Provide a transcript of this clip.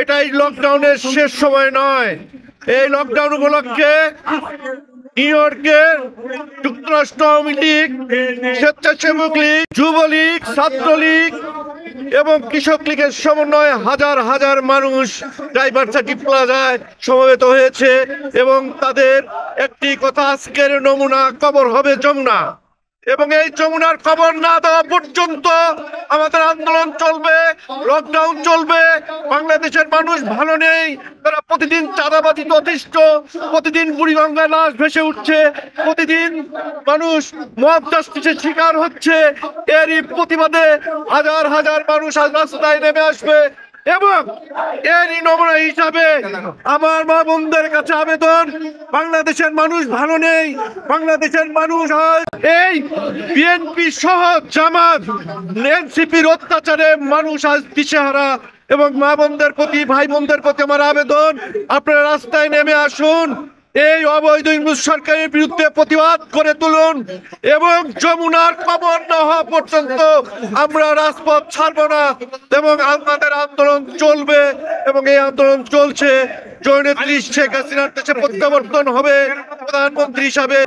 এটাই লকডাউনের শেষ সময় নয়। এই লকডাউন উপলক্ষে নিউ ইয়র্কের যুক্তরাষ্ট্র আওয়ামী লীগ, স্বেচ্ছাসেবক লীগ, যুবলীগ, ছাত্রলীগ এবং কৃষক লীগের সমন্বয়ে হাজার হাজার মানুষ ডাইভার্সিটি প্লাজায় সমবেত হয়েছে এবং তাদের একটি কথা, আজকের নমুনা কবর হবে যমুনা, এবং এই যমুনার খবর না দেওয়া পর্যন্ত আমাদের আন্দোলন চলবে, লকডাউন চলবে। বাংলাদেশের মানুষ ভালো নেই, তারা প্রতিদিন চাঁদাবাজিতে অতিষ্ঠ, প্রতিদিন বুড়িগঙ্গায় লাশ ভেসে উঠছে, প্রতিদিন মানুষ মব জাস্টিসের শিকার হচ্ছে। এরই প্রতিবাদে হাজার হাজার মানুষ আজ রাস্তায় নেমে আসবে এবং এরই নমুনা হিসাবে আমার মা বোনদের কাছে আবেদন, বাংলাদেশের মানুষ ভালো নেই, বাংলাদেশের মানুষ এই বিএনপি সহ জামাত এনসিপির অত্যাচারে মানুষ আজ দিশেহারা, এবং মা বোনদের প্রতি, ভাই বোনদের প্রতি আমার আবেদন, আপনারা রাস্তায় নেমে আসুন, এই অবৈধ ইউনূস সরকারের বিরুদ্ধে প্রতিবাদ করে তুলুন এবং যমুনার খবর না হওয়া পর্যন্ত আমরা রাজপথ ছাড়ব না এবং আমাদের আন্দোলন চলবে। এবং এই আন্দোলন চলছে, জননেত্রী শেখ হাসিনার দেশে প্রত্যাবর্তন হবে প্রধানমন্ত্রী হিসাবে।